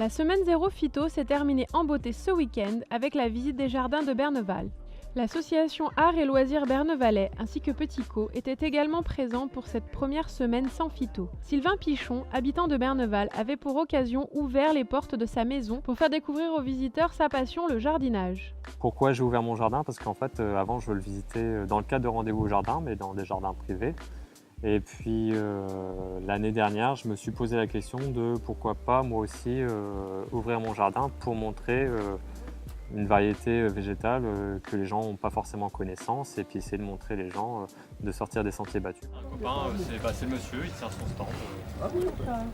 La semaine 0 Phyto s'est terminée en beauté ce week-end avec la visite des jardins de Berneval. L'association Arts et Loisirs Bernevalais ainsi que Petit Co étaient également présents pour cette première semaine sans phyto. Sylvain Pichon, habitant de Berneval, avait pour occasion ouvert les portes de sa maison pour faire découvrir aux visiteurs sa passion, le jardinage. Pourquoi j'ai ouvert mon jardin? Parce qu'en fait, avant, je le visitais dans le cadre de rendez-vous au jardin, mais dans des jardins privés. Et puis, l'année dernière, je me suis posé la question de pourquoi pas, moi aussi, ouvrir mon jardin pour montrer une variété végétale que les gens n'ont pas forcément connaissance et puis essayer de montrer les gens de sortir des sentiers battus. Un copain, c'est le monsieur, il tient son stand.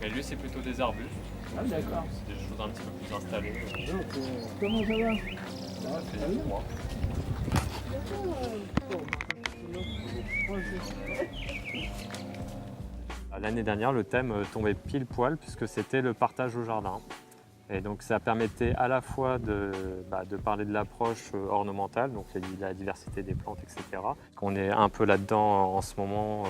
Et lui, c'est plutôt des arbustes. C'est des choses un petit peu plus installées. Comment ça va? Ça fait des mois. L'année dernière, le thème tombait pile poil puisque c'était le partage au jardin. Et donc ça permettait à la fois de parler de l'approche ornementale, donc la diversité des plantes, etc. On est un peu là-dedans en ce moment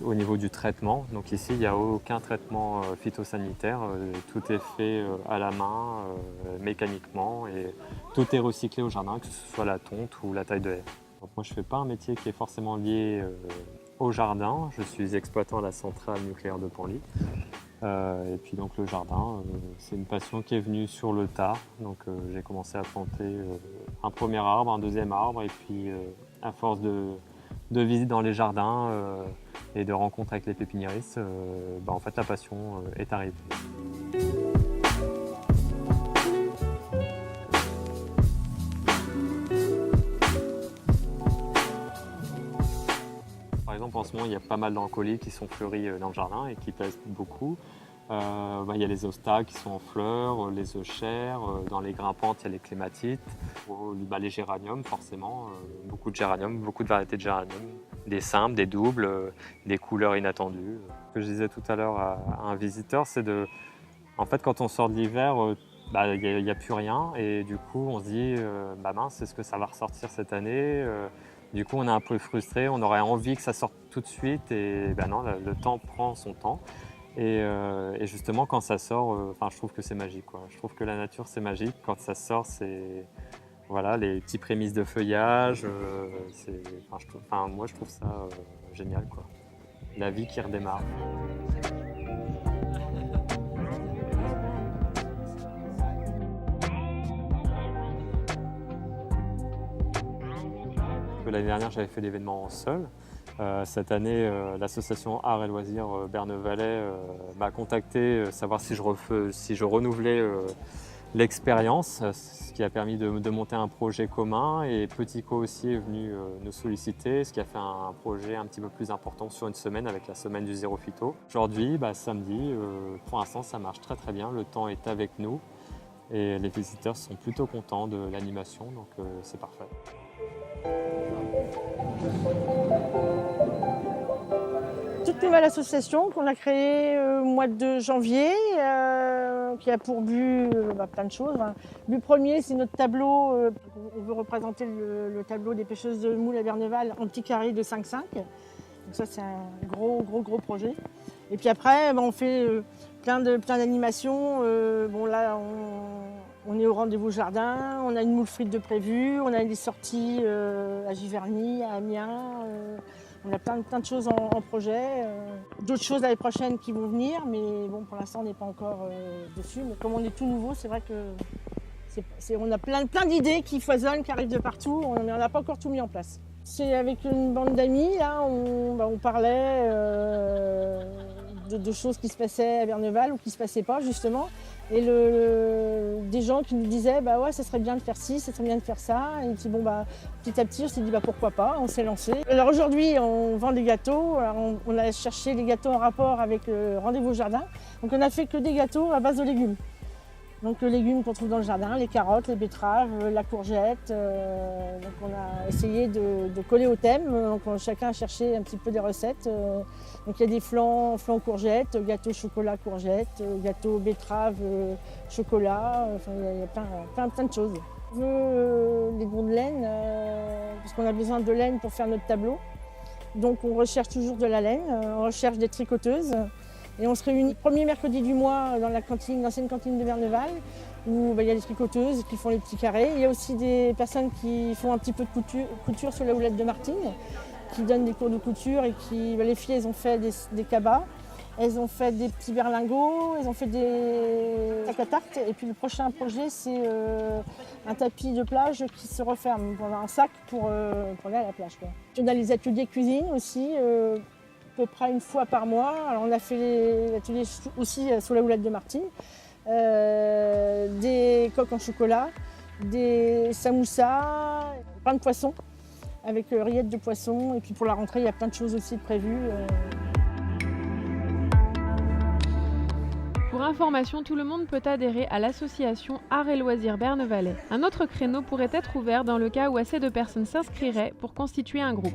au niveau du traitement. Donc ici, il n'y a aucun traitement phytosanitaire. Tout est fait à la main, mécaniquement, et tout est recyclé au jardin, que ce soit la tonte ou la taille de haie. Donc moi, je ne fais pas un métier qui est forcément lié au jardin. Je suis exploitant à la centrale nucléaire de Panly. Et puis donc le jardin, c'est une passion qui est venue sur le tard. Donc j'ai commencé à planter un premier arbre, un deuxième arbre, et puis à force de visites dans les jardins et de rencontres avec les pépiniéristes, en fait la passion est arrivée. Par exemple, en ce moment, il y a pas mal d'encolis qui sont fleuris dans le jardin et qui plaisent beaucoup. Il y a les hostas qui sont en fleurs, les euchères, dans les grimpantes, il y a les clématites, les géraniums forcément, beaucoup de géraniums, beaucoup de variétés de géraniums, des simples, des doubles, des couleurs inattendues. Ce que je disais tout à l'heure à un visiteur, c'est en fait, quand on sort de l'hiver, il n'y a plus rien et du coup on se dit mince, est-ce que ça va ressortir cette année? Du coup, on est un peu frustré, on aurait envie que ça sorte tout de suite et non, le temps prend son temps. Et justement, quand ça sort, je trouve que c'est magique, quoi. Je trouve que la nature, c'est magique. Quand ça sort, c'est les petits prémices de feuillage. Moi, je trouve ça génial, quoi. La vie qui redémarre. L'année dernière, j'avais fait l'événement seul. Cette année, l'association Arts et Loisirs Bernevalais m'a contacté savoir si je renouvelais l'expérience, ce qui a permis de monter un projet commun. Et Petit Co aussi est venu nous solliciter, ce qui a fait un projet un petit peu plus important sur une semaine avec la semaine du zéro phyto. Aujourd'hui, samedi, pour l'instant, ça marche très très bien. Le temps est avec nous et les visiteurs sont plutôt contents de l'animation, donc c'est parfait. Toute nouvelle association qu'on a créée au mois de janvier, qui a pour but plein de choses. Le premier, c'est notre tableau. On veut représenter le tableau des pêcheuses de moules à Berneval en petit carré de 5,5. Donc ça, c'est un gros projet. Et puis après, on fait plein d'animations. Là, on est au rendez-vous jardin, on a une moule frite de prévu, on a des sorties à Giverny, à Amiens. On a plein de choses en projet. D'autres choses l'année prochaine qui vont venir, mais pour l'instant, on n'est pas encore dessus. Mais comme on est tout nouveau, c'est vrai que on a plein d'idées qui foisonnent, qui arrivent de partout, mais on n'a pas encore tout mis en place. C'est avec une bande d'amis, là, on parlait de choses qui se passaient à Berneval ou qui ne se passaient pas, justement. Et des gens qui nous disaient ça serait bien de faire ci, ça serait bien de faire ça. Et puis petit à petit on s'est dit pourquoi pas, on s'est lancé. Alors aujourd'hui on vend des gâteaux. Alors, on a cherché les gâteaux en rapport avec le rendez-vous jardin. Donc on a fait que des gâteaux à base de légumes. Donc les légumes qu'on trouve dans le jardin, les carottes, les betteraves, la courgette. Donc on a essayé de coller au thème. Donc chacun a cherché un petit peu des recettes. Donc il y a des flans courgettes, gâteau chocolat courgette, gâteau betterave chocolat. Il y a plein de choses. On veut des gourds de laine parce qu'on a besoin de laine pour faire notre tableau. Donc on recherche toujours de la laine, on recherche des tricoteuses. Et on se réunit le premier mercredi du mois dans la cantine, l'ancienne cantine de Berneval, où il y a des tricoteuses qui font les petits carrés. Il y a aussi des personnes qui font un petit peu de couture sur la houlette de Martine, qui donnent des cours de couture et qui, les filles, elles ont fait des cabas, elles ont fait des petits berlingots, elles ont fait des sacs à tarte. Et puis le prochain projet, c'est un tapis de plage qui se referme dans un sac pour aller à la plage, quoi. On a les ateliers cuisine aussi, à peu près une fois par mois. Alors on a fait l'atelier aussi sous la houlette de Martine, des coques en chocolat, des samoussas, plein de poissons, avec rillettes de poisson. Et puis pour la rentrée, il y a plein de choses aussi prévues. Pour information, tout le monde peut adhérer à l'association Arts et Loisirs Bernevalais. Un autre créneau pourrait être ouvert dans le cas où assez de personnes s'inscriraient pour constituer un groupe.